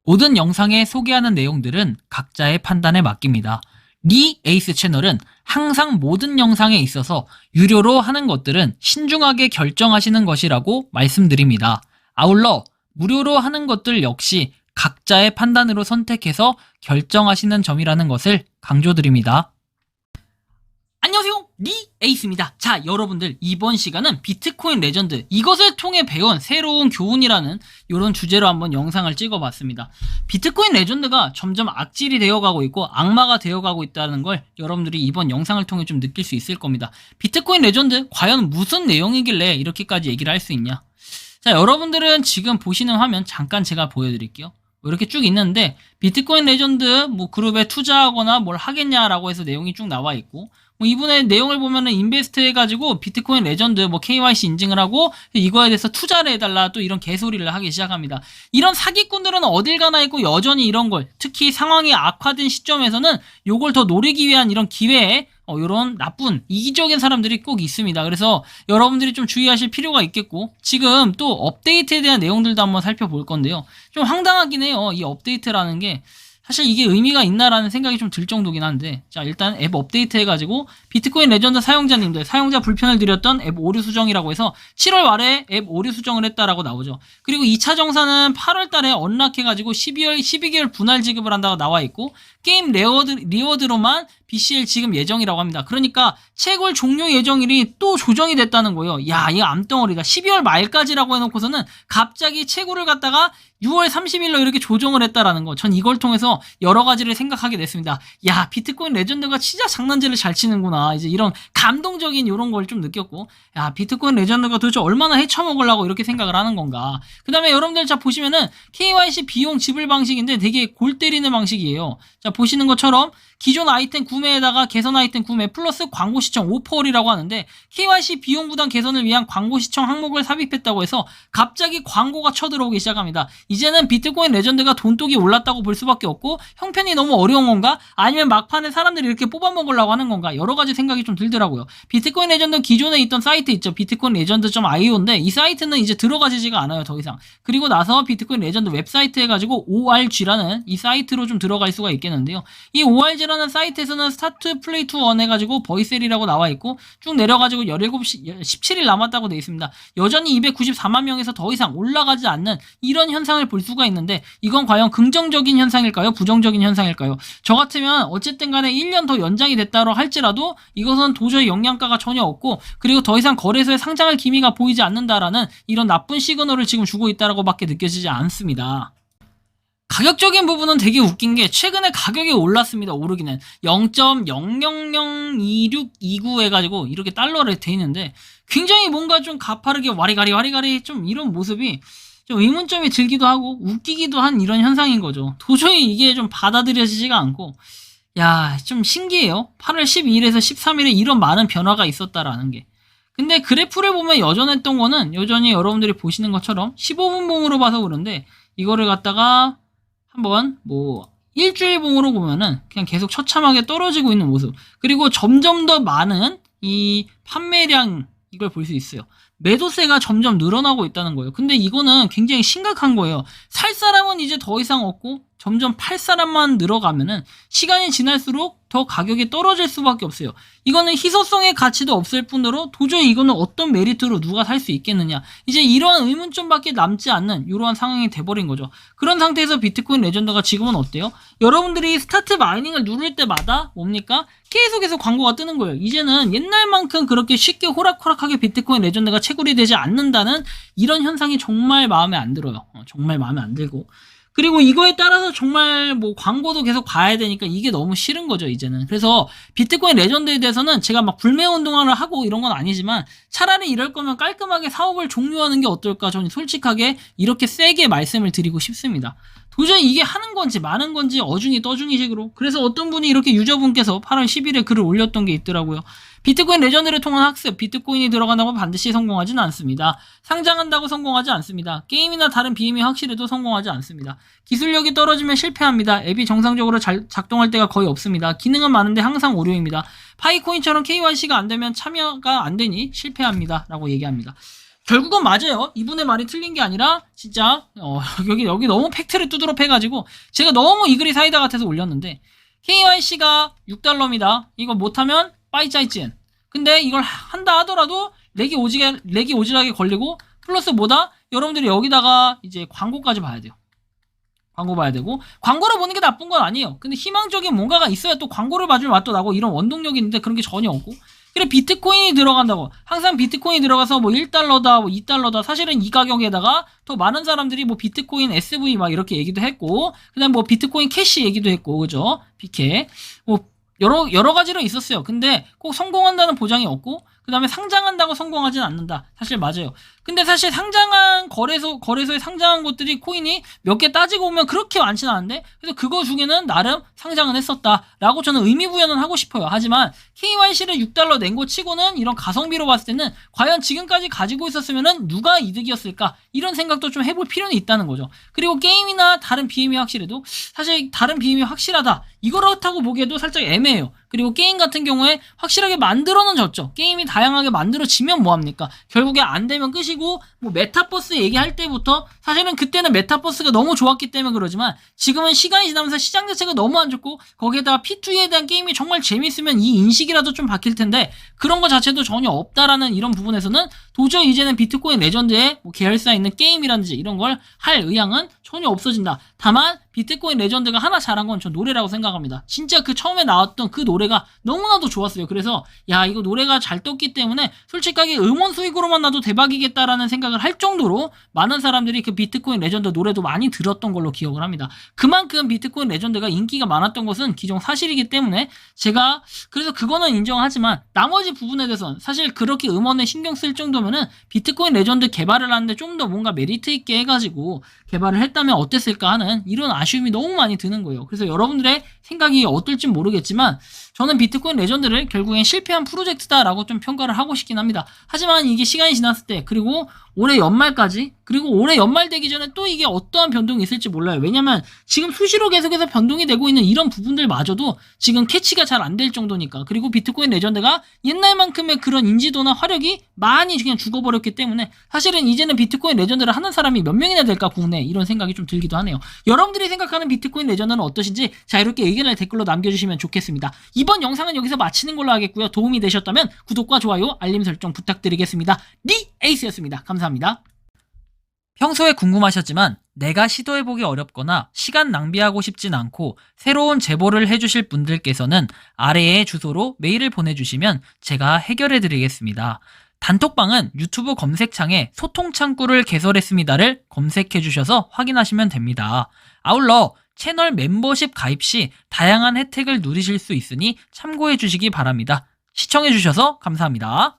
모든 영상에 소개하는 내용들은 각자의 판단에 맡깁니다. 리 에이스 채널은 항상 모든 영상에 있어서 유료로 하는 것들은 신중하게 결정하시는 것이라고 말씀드립니다. 아울러 무료로 하는 것들 역시 각자의 판단으로 선택해서 결정하시는 점이라는 것을 강조드립니다. 안녕하세요, 리 에이스입니다. 자, 여러분들, 이번 시간은 비트코인 레전드, 이것을 통해 배운 새로운 교훈이라는 이런 주제로 한번 영상을 찍어봤습니다. 비트코인 레전드가 점점 악질이 되어가고 있고 악마가 되어가고 있다는 걸 여러분들이 이번 영상을 통해 좀 느낄 수 있을 겁니다. 비트코인 레전드 과연 무슨 내용이길래 이렇게까지 얘기를 할 수 있냐? 자, 여러분들은 지금 보시는 화면 잠깐 제가 보여드릴게요. 이렇게 쭉 있는데 비트코인 레전드 그룹에 투자하거나 뭘 하겠냐라고 해서 내용이 쭉 나와 있고, 이분의 내용을 보면은 인베스트 해가지고 비트코인 레전드 KYC 인증을 하고 이거에 대해서 투자를 해달라, 또 이런 개소리를 하기 시작합니다. 이런 사기꾼들은 어딜 가나 있고 여전히 이런 걸, 특히 상황이 악화된 시점에서는 요걸 더 노리기 위한 이런 기회에 이런 나쁜 이기적인 사람들이 꼭 있습니다. 그래서 여러분들이 좀 주의하실 필요가 있겠고, 지금 또 업데이트에 대한 내용들도 한번 살펴볼 건데요. 좀 황당하긴 해요. 이 업데이트라는 게 사실 이게 의미가 있나라는 생각이 좀 들 정도긴 한데, 자, 일단 앱 업데이트 해가지고 비트코인 레전드 사용자님들, 사용자 불편을 드렸던 앱 오류 수정이라고 해서 7월 말에 앱 오류 수정을 했다라고 나오죠. 그리고 2차 정산은 8월 달에 언락해가지고 12개월 분할 지급을 한다고 나와 있고, 게임 리워드로만 BCL 지급 예정이라고 합니다. 그러니까 채굴 종료 예정일이 또 조정이 됐다는 거예요. 야, 이거 암덩어리다. 12월 말까지라고 해놓고서는 갑자기 채굴을 갖다가 6월 30일로 이렇게 조정을 했다라는 거. 전 이걸 통해서 여러 가지를 생각하게 됐습니다. 야, 비트코인 레전드가 진짜 장난질을 잘 치는구나. 이제 이런 감동적인 이런 걸 좀 느꼈고, 야, 비트코인 레전드가 도대체 얼마나 헤쳐먹으려고 이렇게 생각을 하는 건가. 그 다음에 여러분들 자 보시면은 KYC 비용 지불 방식인데 되게 골 때리는 방식이에요. 자, 보시는 것처럼 기존 아이템 구매에다가 개선 아이템 구매 플러스 광고 시청 오퍼홀이라고 하는데, KYC 비용 부담 개선을 위한 광고 시청 항목을 삽입했다고 해서 갑자기 광고가 쳐들어오기 시작합니다. 이제는 비트코인 레전드가 돈독이 올랐다고 볼 수밖에 없고, 형편이 너무 어려운 건가? 아니면 막판에 사람들이 이렇게 뽑아먹으려고 하는 건가? 여러 가지 생각이 좀 들더라고요. 비트코인 레전드 기존에 있던 사이트 있죠. 비트코인 레전드.io인데 이 사이트는 이제 들어가지지가 않아요, 더 이상. 그리고 나서 비트코인 레전드 웹사이트 해가지고 ORG라는 이 사이트로 좀 들어갈 수가 있겠는데요. 이 ORG라는 사이트에서는 스타트 플레이 투 원 해가지고 버이셀이라고 나와 있고, 쭉 내려가지고 17일 남았다고 되어 있습니다. 여전히 294만 명에서 더 이상 올라가지 않는 이런 현상을 볼 수가 있는데, 이건 과연 긍정적인 현상일까요? 부정적인 현상일까요? 저 같으면 어쨌든 간에 1년 더 연장이 됐다고 할지라도 이것은 도저히 영양가가 전혀 없고, 그리고 더 이상 거래소에 상장할 기미가 보이지 않는다라는 이런 나쁜 시그널을 지금 주고 있다라고 밖에 느껴지지 않습니다. 가격적인 부분은 되게 웃긴 게, 최근에 가격이 올랐습니다. 오르기는 0.002629 해가지고 이렇게 달러로 돼 있는데, 굉장히 뭔가 좀 가파르게 와리가리 좀 이런 모습이 좀 의문점이 들기도 하고 웃기기도 한 이런 현상인 거죠. 도저히 이게 좀 받아들여지지가 않고, 야, 좀 신기해요. 8월 12일에서 13일에 이런 많은 변화가 있었다라는 게. 근데 그래프를 보면 여전했던 거는 여전히 여러분들이 보시는 것처럼 15분 봉으로 봐서 그런데, 이거를 갖다가 한번 일주일 봉으로 보면은 그냥 계속 처참하게 떨어지고 있는 모습, 그리고 점점 더 많은 이 판매량, 이걸 볼 수 있어요. 매도세가 점점 늘어나고 있다는 거예요. 근데 이거는 굉장히 심각한 거예요. 살 사람은 이제 더 이상 없고 점점 팔 사람만 늘어가면은 시간이 지날수록 더 가격이 떨어질 수밖에 없어요. 이거는 희소성의 가치도 없을 뿐더러 도저히 이거는 어떤 메리트로 누가 살 수 있겠느냐, 이제 이러한 의문점밖에 남지 않는 이러한 상황이 돼버린 거죠. 그런 상태에서 비트코인 레전드가 지금은 어때요? 여러분들이 스타트 마이닝을 누를 때마다 뭡니까? 계속해서 광고가 뜨는 거예요. 이제는 옛날만큼 그렇게 쉽게 호락호락하게 비트코인 레전드가 채굴이 되지 않는다는 이런 현상이 정말 마음에 안 들어요. 정말 마음에 안 들고, 그리고 이거에 따라서 정말 광고도 계속 봐야 되니까 이게 너무 싫은 거죠, 이제는. 그래서 비트코인 레전드에 대해서는 제가 막 불매운동을 하고 이런 건 아니지만, 차라리 이럴 거면 깔끔하게 사업을 종료하는 게 어떨까, 저는 솔직하게 이렇게 세게 말씀을 드리고 싶습니다. 도저히 이게 하는 건지 마는 건지 어중이 떠중이식으로. 그래서 어떤 분이 이렇게 유저분께서 8월 10일에 글을 올렸던 게 있더라고요. 비트코인 레전드를 통한 학습, 비트코인이 들어간다고 반드시 성공하지는 않습니다. 상장한다고 성공하지 않습니다. 게임이나 다른 비임이 확실해도 성공하지 않습니다. 기술력이 떨어지면 실패합니다. 앱이 정상적으로 작동할 때가 거의 없습니다. 기능은 많은데 항상 오류입니다. 파이코인처럼 KYC가 안 되면 참여가 안 되니 실패합니다. 라고 얘기합니다. 결국은 맞아요. 이분의 말이 틀린 게 아니라 진짜 여기 너무 팩트를 두드러 패가지고 제가 너무 이 글이 사이다 같아서 올렸는데 KYC가 6달러입니다. 이거 못하면 빠이짜이찐. 근데 이걸 한다 하더라도 렉이 오지게 걸리고 플러스 뭐다? 여러분들이 여기다가 이제 광고까지 봐야 돼요. 광고 봐야 되고 광고를 보는 게 나쁜 건 아니에요. 근데 희망적인 뭔가가 있어야 또 광고를 봐줄 맛도 나고 이런 원동력이 있는데 그런 게 전혀 없고 그래 비트코인이 들어간다고 항상 비트코인이 들어가서 뭐 1달러다 뭐 2달러다 사실은 이 가격에다가 더 많은 사람들이 뭐 비트코인 SV 막 이렇게 얘기도 했고 그다음 뭐 비트코인 캐시 얘기도 했고 그죠? BK 뭐 여러 가지로 있었어요. 근데 꼭 성공한다는 보장이 없고 그 다음에 상장한다고 성공하진 않는다. 사실 맞아요. 근데 사실 상장한 거래소에 상장한 것들이 코인이 몇 개 따지고 보면 그렇게 많지는 않은데 그래서 그거 중에는 나름 상장은 했었다라고 저는 의미 부여는 하고 싶어요. 하지만 KYC를 6달러 낸 거 치고는 이런 가성비로 봤을 때는 과연 지금까지 가지고 있었으면은 누가 이득이었을까 이런 생각도 좀 해볼 필요는 있다는 거죠. 그리고 게임이나 다른 BM이 확실해도 사실 다른 BM이 확실하다 이거렇다고 보기에도 살짝 애매해요. 그리고 게임 같은 경우에 확실하게 만들어는 졌죠. 게임이 다양하게 만들어지면 뭐합니까? 결국에 안 되면 끝이고 뭐 메타버스 얘기할 때부터 사실은 그때는 메타버스가 너무 좋았기 때문에 그러지만 지금은 시간이 지나면서 시장 자체가 너무 안 좋고 거기에다가 P2E에 대한 게임이 정말 재밌으면 이 인식이라도 좀 바뀔 텐데 그런 거 자체도 전혀 없다라는 이런 부분에서는 도저히 이제는 비트코인 레전드에 뭐 계열사 있는 게임이라든지 이런 걸 할 의향은 전혀 없어진다. 다만 비트코인 레전드가 하나 잘한 건 저 노래라고 생각합니다. 진짜 그 처음에 나왔던 그 노래가 너무나도 좋았어요. 그래서 야 이거 노래가 잘 떴기 때문에 솔직하게 음원 수익으로만 나도 대박이겠다라는 생각을 할 정도로 많은 사람들이 그 비트코인 레전드 노래도 많이 들었던 걸로 기억을 합니다. 그만큼 비트코인 레전드가 인기가 많았던 것은 기존 사실이기 때문에 제가 그래서 그거는 인정하지만 나머지 부분에 대해서는 사실 그렇게 음원에 신경 쓸 정도면은 비트코인 레전드 개발을 하는데 좀 더 뭔가 메리트 있게 해가지고 개발을 했다면 어땠을까 하는 이런 아쉬움이 너무 많이 드는 거예요. 그래서 여러분들의 생각이 어떨지 모르겠지만 저는 비트코인 레전드를 결국엔 실패한 프로젝트다라고 좀 평가를 하고 싶긴 합니다. 하지만 이게 시간이 지났을 때 그리고 올해 연말까지 그리고 올해 연말 되기 전에 또 이게 어떠한 변동이 있을지 몰라요. 왜냐면 지금 수시로 계속해서 변동이 되고 있는 이런 부분들마저도 지금 캐치가 잘 안 될 정도니까 그리고 비트코인 레전드가 옛날만큼의 그런 인지도나 화력이 많이 그냥 죽어버렸기 때문에 사실은 이제는 비트코인 레전드를 하는 사람이 몇 명이나 될까 국내 이런 생각이 좀 들기도 하네요. 여러분들이 생각하는 비트코인 레전드는 어떠신지 자유롭게 의견을 댓글로 남겨주시면 좋겠습니다. 이번 영상은 여기서 마치는 걸로 하겠고요. 도움이 되셨다면 구독과 좋아요, 알림 설정 부탁드리겠습니다. 리 에이스였습니다. 감사합니다. 평소에 궁금하셨지만 내가 시도해보기 어렵거나 시간 낭비하고 싶진 않고 새로운 제보를 해주실 분들께서는 아래의 주소로 메일을 보내주시면 제가 해결해드리겠습니다. 단톡방은 유튜브 검색창에 소통창구를 개설했습니다를 검색해주셔서 확인하시면 됩니다. 아울러 채널 멤버십 가입 시 다양한 혜택을 누리실 수 있으니 참고해주시기 바랍니다. 시청해주셔서 감사합니다.